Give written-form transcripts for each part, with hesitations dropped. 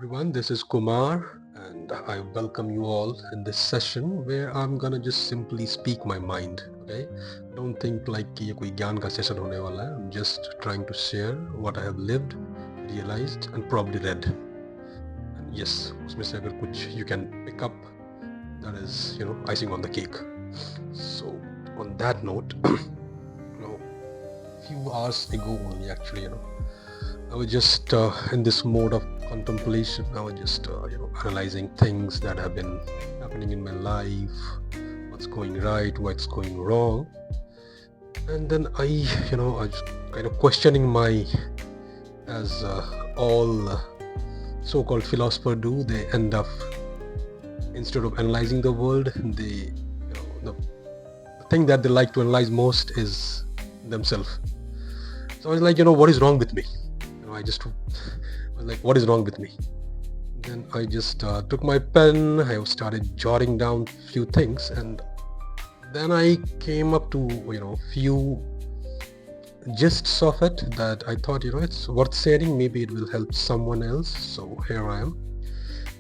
everyone, this is Kumar and I welcome you all in this session where I'm gonna just simply speak my mind, okay? Don't think like कि ये कोई ज्ञान का session होने वाला है. I'm just trying to share what I have lived, realized and probably read. And yes, उसमें से अगर कुछ you can pick up, that is, icing on the cake. So on that note, few hours ago only actually, I was just in this mode of contemplation. I was just analyzing things that have been happening in my life, what's going right, what's going wrong, and then I was kind of questioning my, as all so-called philosophers do. They end up, instead of analyzing the world, they the thing that they like to analyze most is themselves. So I was like, what is wrong with me? I was like, what is wrong with me? Then I just took my pen, I started jotting down few things, and then I came up to few gists of it that I thought it's worth sharing. Maybe it will help someone else. So here I am.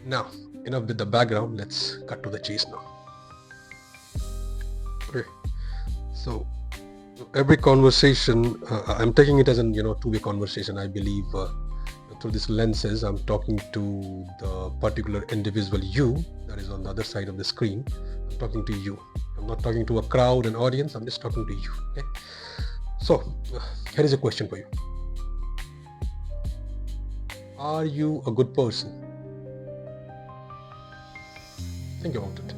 Now, enough with the background. Let's cut to the chase now. Okay. So every conversation, I'm taking it as a two-way conversation. I believe through these lenses, I'm talking to the particular individual you that is on the other side of the screen. I'm talking to you. I'm not talking to a crowd, an audience. I'm just talking to you. Okay. So here is a question for you. Are you a good person? Think about it.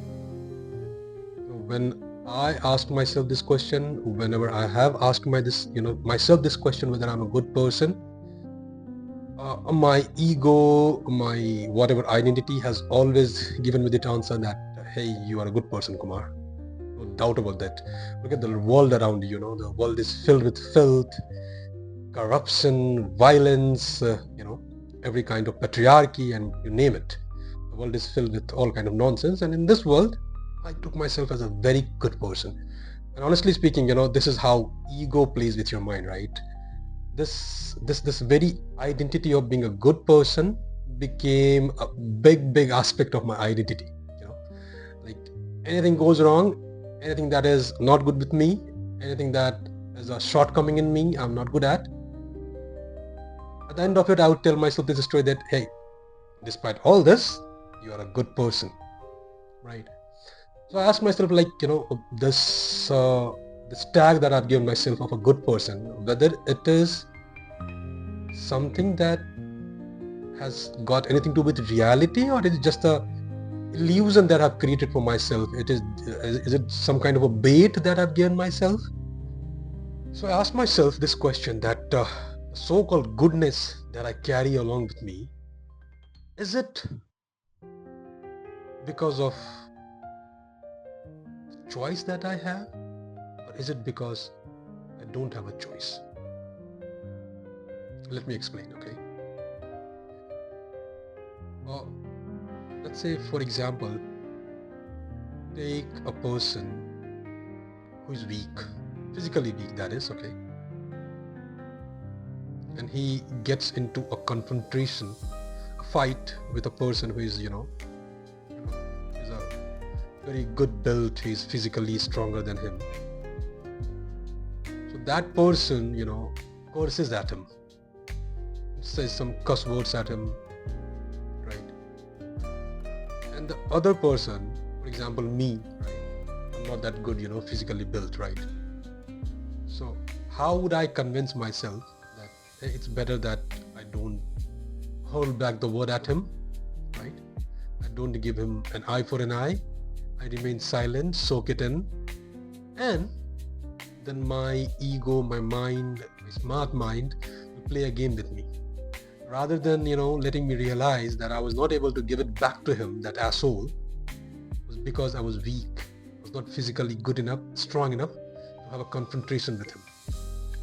When I ask myself this question, whenever I have asked myself this question, whether I'm a good person, my ego, my whatever identity has always given me the answer that, hey, you are a good person, Kumar. No doubt about that. Look at the world around you, the world is filled with filth, corruption, violence, every kind of patriarchy, and you name it. The world is filled with all kind of nonsense, and in this world, I took myself as a very good person. And honestly speaking, this is how ego plays with your mind, right? This very identity of being a good person became a big aspect of my identity. Like anything goes wrong, anything that is not good with me, anything that is a shortcoming in me, I'm not good at. At the end of it, I would tell myself this story that, hey, despite all this, you are a good person, right? So I asked myself, like, this tag that I've given myself of a good person, whether it is something that has got anything to do with reality, or is it just a illusion that I've created for myself? Is it some kind of a bait that I've given myself? So I asked myself this question, that the so-called goodness that I carry along with me, is it because of choice that I have, or is it because I don't have a choice? Let me explain, okay? Let's say, for example, take a person who is weak, physically weak, that is, okay? And he gets into a confrontation, a fight with a person who is, is a very good built, he's physically stronger than him. So that person, curses at him, says some cuss words at him, right? And the other person, for example, me, right? I'm not that good, physically built, right? So how would I convince myself that, hey, it's better that I don't hold back the word at him, right? I don't give him an eye for an eye. I remain silent, soak it in, and then my ego, my mind, my smart mind will play a game with me. Rather than, letting me realize that I was not able to give it back to him, that asshole, was because I was weak. I was not physically good enough, strong enough to have a confrontation with him,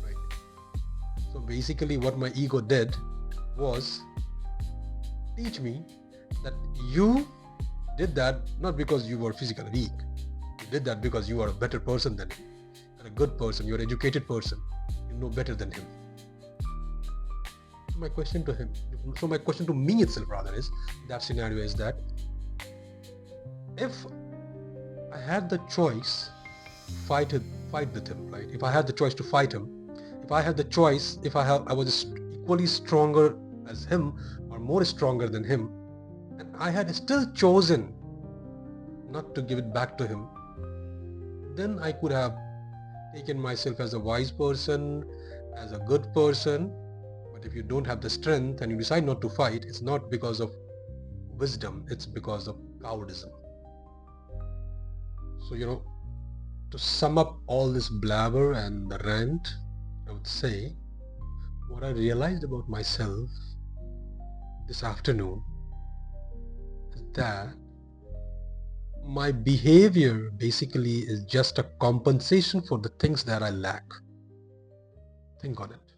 right? So basically what my ego did was teach me that you did that not because you were physically weak. You did that because you are a better person than him. You're a good person, you're an educated person. You know better than him. So my question to me itself rather is, that scenario is that if I had the choice to fight with him, right? If I had the choice to fight him, if I had the choice, if I was equally stronger as him or more stronger than him, and I had still chosen not to give it back to him, then I could have taken myself as a wise person, as a good person. But if you don't have the strength and you decide not to fight, it's not because of wisdom, it's because of cowardice. So, to sum up all this blabber and the rant, I would say what I realized about myself this afternoon is that my behavior basically is just a compensation for the things that I lack. Think on it.